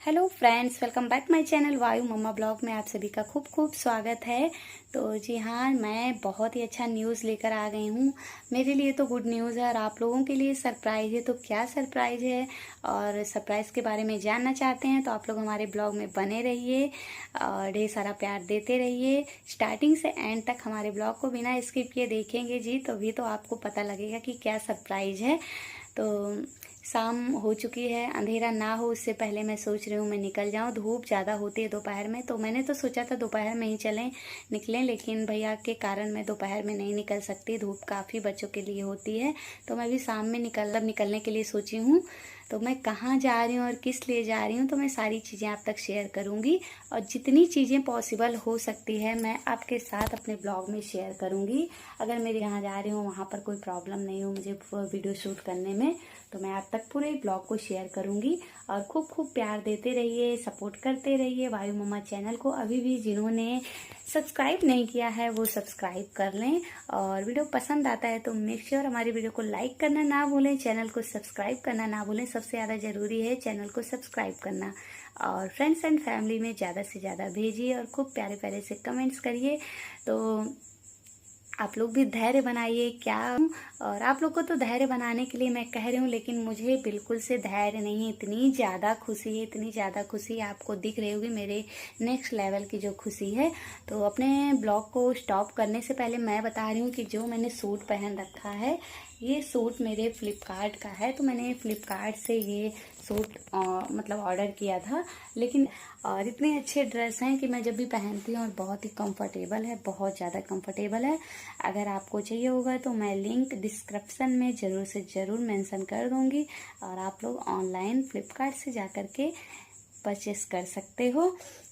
Hello friends, welcome back my channel वायु मम्मा blog में आप सभी का खूब खूब स्वागत है। तो जी हाँ, मैं बहुत ही अच्छा न्यूज़ लेकर आ गई हूँ। मेरे लिए तो गुड न्यूज़ है और आप लोगों के लिए सरप्राइज़ है। तो क्या सरप्राइज़ है और सरप्राइज़ के बारे में जानना चाहते हैं तो आप लोग हमारे ब्लॉग में बने रहिए और ढेर सारा प्यार देते रहिए। स्टार्टिंग से एंड तक हमारे ब्लॉग को बिना स्किप किए देखेंगे जी, तभी तो आपको पता लगेगा कि क्या सरप्राइज़ है। तो शाम हो चुकी है, अंधेरा ना हो उससे पहले मैं सोच रही हूँ मैं निकल जाऊँ। धूप ज़्यादा होती है दोपहर में, तो मैंने तो सोचा था दोपहर में ही निकलें, लेकिन भैया के कारण मैं दोपहर में नहीं निकल सकती। धूप काफ़ी बच्चों के लिए होती है, तो मैं भी शाम में निकलने के लिए सोची हूँ। तो मैं कहाँ जा रही हूँ और किस लिए जा रही हूँ तो मैं सारी चीज़ें आप तक शेयर करूँगी और जितनी चीज़ें पॉसिबल हो सकती है मैं आपके साथ अपने ब्लॉग में शेयर करूँगी। अगर मेरे यहाँ जा रही हूँ वहाँ पर कोई प्रॉब्लम नहीं हो मुझे वीडियो शूट करने में, तो मैं आप तक पूरे ब्लॉग को शेयर करूँगी। और खूब खूब प्यार देते रहिए, सपोर्ट करते रहिए वायु मम्मा चैनल को। अभी भी जिन्होंने सब्सक्राइब नहीं किया है वो सब्सक्राइब कर लें, और वीडियो पसंद आता है तो मेक श्योर हमारी वीडियो को लाइक करना ना भूलें, चैनल को सब्सक्राइब करना ना भूलें। सबसे ज़्यादा ज़रूरी है चैनल को सब्सक्राइब करना, और फ्रेंड्स एंड फैमिली में ज़्यादा से ज़्यादा भेजिए और खूब प्यारे प्यारे से कमेंट्स करिए। तो आप लोग भी धैर्य बनाइए। क्या और आप लोग को तो धैर्य बनाने के लिए मैं कह रही हूँ, लेकिन मुझे बिल्कुल से धैर्य नहीं है। इतनी ज़्यादा खुशी है, इतनी ज़्यादा खुशी आपको दिख रही होगी मेरे नेक्स्ट लेवल की जो खुशी है। तो अपने ब्लॉग को स्टॉप करने से पहले मैं बता रही हूँ कि जो मैंने सूट पहन रखा है, ये सूट मेरे फ्लिपकार्ट का है। तो मैंने फ्लिपकार्ट से ये सूट मतलब ऑर्डर किया था, लेकिन और इतने अच्छे ड्रेस हैं कि मैं जब भी पहनती हूँ और बहुत ही कंफर्टेबल है, बहुत ज़्यादा कंफर्टेबल है। अगर आपको चाहिए होगा तो मैं लिंक डिस्क्रिप्शन में ज़रूर से ज़रूर मेंशन कर दूँगी, और आप लोग ऑनलाइन फ्लिपकार्ट से जा कर के परचेस कर सकते हो।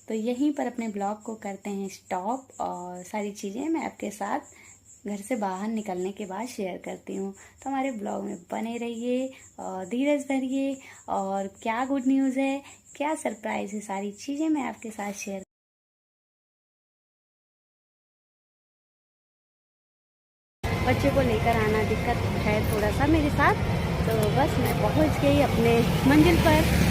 तो यहीं पर अपने ब्लॉग को करते हैं स्टॉप, और सारी चीज़ें मैं आपके साथ घर से बाहर निकलने के बाद शेयर करती हूँ। तो हमारे ब्लॉग में बने रहिए और धीरज धरिए। और क्या गुड न्यूज़ है, क्या सरप्राइज़ है, सारी चीज़ें मैं आपके साथ शेयर। बच्चे को लेकर आना दिक्कत है थोड़ा सा मेरे साथ, तो बस मैं पहुँच गई अपने मंजिल पर।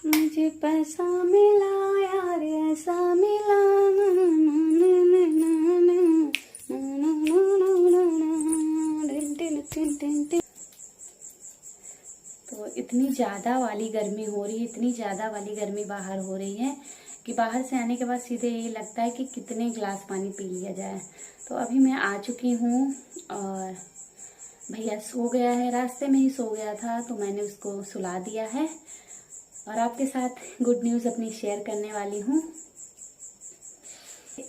मुझे पैसा मिला यार, ऐसा मिला, तो इतनी ज़्यादा वाली गर्मी हो रही है, इतनी ज़्यादा वाली गर्मी बाहर हो रही है कि बाहर से आने के बाद सीधे ये लगता है कि कितने गिलास पानी पी लिया जाए। तो अभी मैं आ चुकी हूँ और भैया सो गया है, रास्ते में ही सो गया था तो मैंने उसको सुला दिया है। और आपके साथ गुड न्यूज़ अपनी शेयर करने वाली हूँ।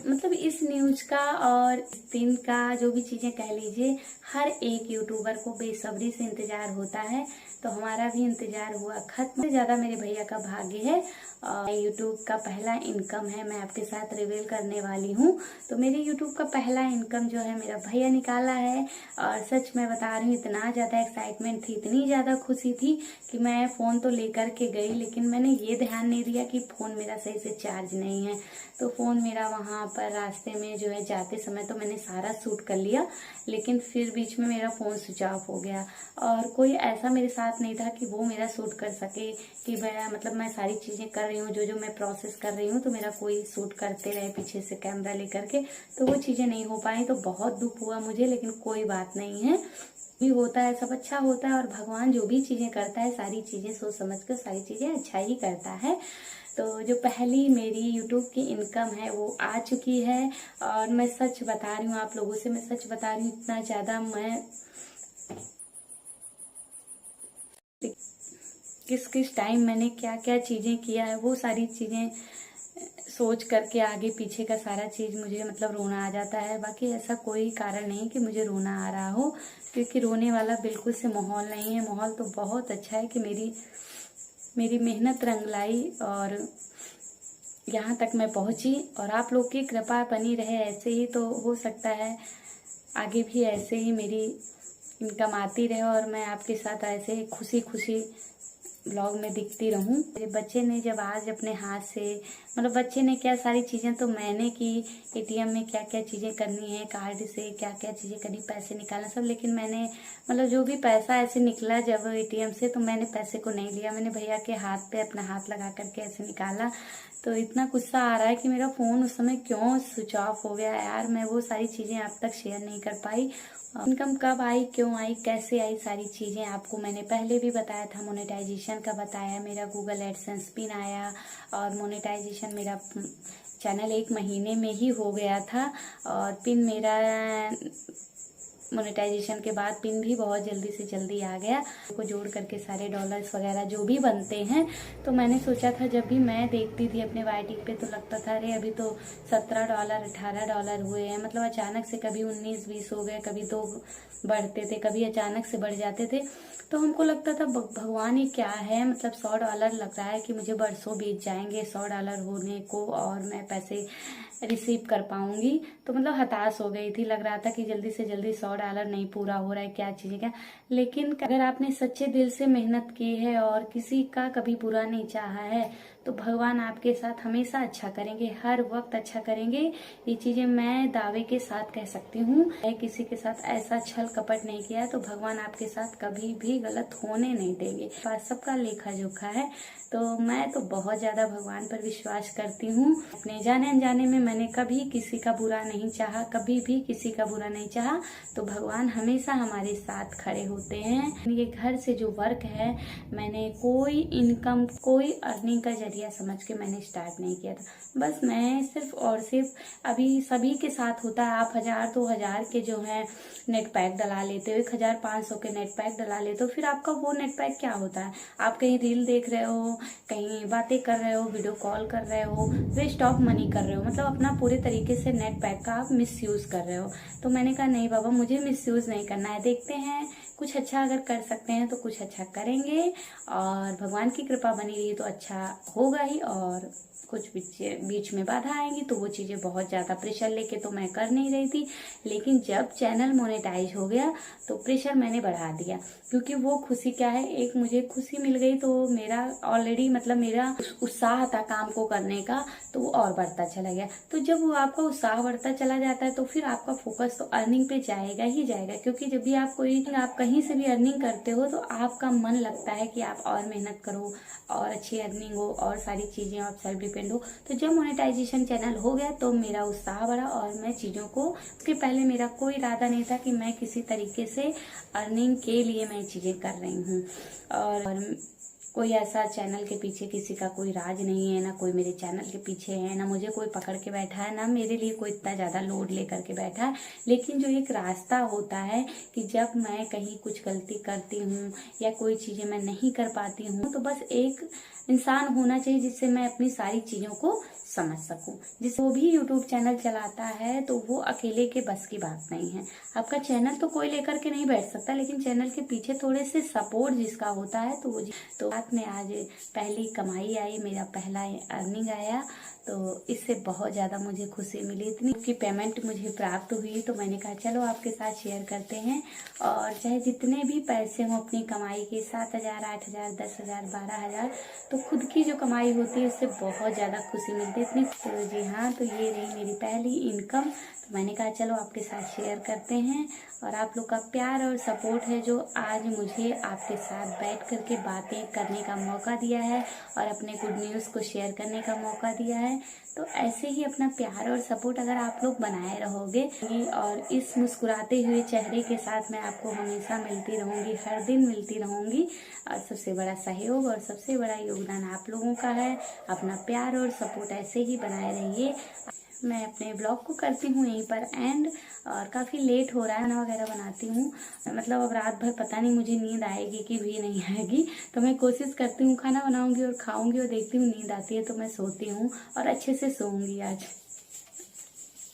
मतलब इस न्यूज का और इस दिन का जो भी चीजें कह लीजिए, हर एक यूट्यूबर को बेसब्री से इंतजार होता है। तो हमारा भी इंतजार हुआ खत्म। सबसे ज्यादा मेरे भैया का भाग्य है और यूट्यूब का पहला इनकम है, मैं आपके साथ रिवील करने वाली हूँ। तो मेरे यूट्यूब का पहला इनकम जो है मेरा भैया निकाला है। और सच में बता रही हूँ, इतना ज्यादा एक्साइटमेंट थी, इतनी ज्यादा खुशी थी कि मैं फोन तो लेकर के गई, लेकिन मैंने ये ध्यान नहीं दिया कि फोन मेरा सही से चार्ज नहीं है। तो फोन मेरा वहां पर रास्ते में जो है जाते समय तो मैंने सारा शूट कर लिया, लेकिन फिर बीच में मेरा फोन स्विच ऑफ हो गया। और कोई ऐसा मेरे साथ नहीं था कि वो मेरा शूट कर सके, कि मैं सारी चीजें कर रही हूँ, जो मैं प्रोसेस कर रही हूँ, तो मेरा कोई शूट करते रहे पीछे से कैमरा लेकर के, तो वो चीजें नहीं हो पाई। तो बहुत दुख हुआ मुझे, लेकिन कोई बात नहीं है, भी होता है, सब अच्छा होता है। और भगवान जो भी चीजें करता है सारी चीजें सोच समझ कर सारी चीजें अच्छा ही करता है। तो जो पहली मेरी यूट्यूब की इनकम है वो आ चुकी है। और मैं सच बता रही हूँ आप लोगों से, मैं सच बता रही हूँ, इतना ज्यादा मैं किस किस टाइम मैंने क्या क्या चीजें किया है, वो सारी चीजें सोच करके आगे पीछे का सारा चीज मुझे रोना आ जाता है। बाकी ऐसा कोई कारण नहीं कि मुझे रोना आ रहा हो, क्योंकि रोने वाला बिल्कुल से माहौल नहीं है। माहौल तो बहुत अच्छा है कि मेरी मेहनत रंग लाई और यहाँ तक मैं पहुंची। और आप लोग की कृपा बनी रहे ऐसे ही, तो हो सकता है आगे भी ऐसे ही मेरी इनकम आती रहे और मैं आपके साथ ऐसे खुशी खुशी ब्लॉग में दिखती रहूं। मेरे बच्चे ने जब आज अपने हाथ से, मतलब बच्चे ने क्या सारी चीज़ें तो मैंने की, एटीएम में क्या क्या चीज़ें करनी है, कार्ड से क्या क्या चीज़ें करनी, पैसे निकालना सब, लेकिन मैंने मतलब जो भी पैसा ऐसे निकला जब एटीएम से, तो मैंने पैसे को नहीं लिया, मैंने भैया के हाथ पे अपना हाथ लगा करके ऐसे निकाला। तो इतना गुस्सा आ रहा है कि मेरा फ़ोन उस समय क्यों स्विच ऑफ हो गया यार। मैं वो सारी चीज़ें आप तक शेयर नहीं कर पाई। इनकम कब आई, क्यों आई, कैसे आई, सारी चीज़ें आपको मैंने पहले भी बताया था। मोनेटाइजेशन का बताया, मेरा गूगल एडसेंस पिन आया और मोनेटाइजेशन मेरा चैनल 1 महीने में ही हो गया था। और पिन मेरा मोनेटाइजेशन के बाद पिन भी बहुत जल्दी से जल्दी आ गया, को जोड़ करके सारे डॉलर्स वगैरह जो भी बनते हैं। तो मैंने सोचा था, जब भी मैं देखती थी अपने वाईटी पे तो लगता था अरे अभी तो $17 $18 हुए हैं। मतलब अचानक से कभी 19-20 हो गए, कभी तो बढ़ते थे, कभी अचानक से बढ़ जाते थे। तो हमको लगता था भगवान ये क्या है, मतलब $100 लग रहा है कि मुझे बरसों बीत जाएंगे $100 होने को और मैं पैसे रिसीव कर पाऊंगी। तो मतलब हताश हो गई थी, लग रहा था कि जल्दी से जल्दी $100 नहीं पूरा हो रहा है, क्या चीज़ें क्या। लेकिन अगर आपने सच्चे दिल से मेहनत की है और किसी का कभी बुरा नहीं चाहा है तो भगवान आपके साथ हमेशा अच्छा करेंगे, हर वक्त अच्छा करेंगे। ये चीज़ें मैं दावे के साथ कह सकती हूँ। किसी के साथ ऐसा छल कपट नहीं किया तो भगवान आपके साथ कभी भी गलत होने नहीं देंगे। सबका लेखा जोखा है। तो मैं तो बहुत ज़्यादा भगवान पर विश्वास करती हूँ। अपने जाने अनजाने में मैंने कभी किसी का बुरा नहीं चाहा, कभी भी किसी का बुरा नहीं चाहा। तो भगवान हमेशा हमारे साथ खड़े होते हैं। ये घर से जो वर्क है, मैंने कोई इनकम, कोई अर्निंग का जरिया समझ के मैंने स्टार्ट नहीं किया था। बस मैं सिर्फ और सिर्फ, अभी सभी के साथ होता है, आप 1000-2000 के जो है नेट पैक डला लेते हो, 1500 के नेट पैक डला लेते हो। फिर आपका वो नेट पैक क्या होता है, आप कहीं रील देख रहे हो, कहीं बातें कर रहे हो, वीडियो कॉल कर रहे हो, वेस्ट ऑफ मनी कर रहे हो, मतलब अपना पूरे तरीके से नेट पैक का आप मिसयूज कर रहे हो। तो मैंने कहा नहीं बाबा, मुझे मिसयूज नहीं करना है। देखते हैं कुछ अच्छा अगर कर सकते हैं तो कुछ अच्छा करेंगे, और भगवान की कृपा बनी रही तो अच्छा होगा ही। और कुछ बीच में बाधा आएंगी तो वो चीज़ें बहुत ज़्यादा प्रेशर लेके तो मैं कर नहीं रही थी। लेकिन जब चैनल मोनेटाइज हो गया तो प्रेशर मैंने बढ़ा दिया, क्योंकि वो खुशी क्या है, एक मुझे खुशी मिल गई तो मेरा ऑलरेडी मतलब मेरा उत्साह था काम को करने का, तो वो और बढ़ता चला गया। तो जब वो आपका उत्साह बढ़ता चला जाता है तो फिर आपका फोकस तो अर्निंग पे जाएगा ही जाएगा। क्योंकि जब भी आप कहीं से भी अर्निंग करते हो तो आपका मन लगता है कि आप और मेहनत करो और अच्छी अर्निंग हो और सारी चीज़ें आप सेल्फ डिपेंड हो। तो जब मोनेटाइजेशन चैनल हो गया तो मेरा उत्साह बढ़ा और मैं चीज़ों को, उसके पहले मेरा कोई इरादा नहीं था कि मैं किसी तरीके से अर्निंग के लिए मैं चीज़ें कर रही हूँ। और कोई ऐसा चैनल के पीछे किसी का कोई राज नहीं है, ना कोई मेरे चैनल के पीछे है, ना मुझे कोई पकड़ के बैठा है, ना मेरे लिए कोई इतना ज़्यादा लोड लेकर के बैठा है। लेकिन जो एक रास्ता होता है कि जब मैं कहीं कुछ गलती करती हूँ या कोई चीज़ें मैं नहीं कर पाती हूँ, तो बस एक इंसान होना चाहिए जिससे मैं अपनी सारी चीज़ों को समझ सकूं। जिस वो भी यूट्यूब चैनल चलाता है तो वो अकेले के बस की बात नहीं है। आपका चैनल तो कोई लेकर के नहीं बैठ सकता, लेकिन चैनल के पीछे थोड़े से सपोर्ट जिसका होता है तो वो तो रात में आज पहली कमाई आई, मेरा पहला अर्निंग आया, तो इससे बहुत ज़्यादा मुझे खुशी मिली। इतनी की पेमेंट मुझे प्राप्त हुई तो मैंने कहा चलो आपके साथ शेयर करते हैं। और चाहे जितने भी पैसे हों अपनी कमाई के, 7000, 8000, 10000, 12000, तो खुद की जो कमाई होती है उससे बहुत ज़्यादा खुशी मिलती है इतनी। तो जी हाँ, तो ये रही मेरी पहली इनकम। तो मैंने कहा चलो आपके साथ शेयर करते हैं। और आप लोग का प्यार और सपोर्ट है जो आज मुझे आपके साथ बैठ करके बातें करने का मौका दिया है और अपने गुड न्यूज़ को शेयर करने का मौका दिया है। तो ऐसे ही अपना प्यार और सपोर्ट अगर आप लोग बनाए रहोगे, और इस मुस्कुराते हुए चेहरे के साथ मैं आपको हमेशा मिलती रहूँगी, हर दिन मिलती रहूँगी। और सबसे बड़ा सहयोग और सबसे बड़ा योगदान आप लोगों का है। अपना प्यार और सपोर्ट ऐसे ही बनाए रहिए। मैं अपने ब्लॉग को करती हूँ यहीं पर एंड, और काफ़ी लेट हो रहा है, खाना वगैरह बनाती हूँ। मतलब अब रात भर पता नहीं मुझे नींद आएगी कि भी नहीं आएगी। तो मैं कोशिश करती हूँ खाना बनाऊँगी और खाऊँगी और देखती हूँ नींद आती है तो मैं सोती हूँ और अच्छे से सोऊंगी आज।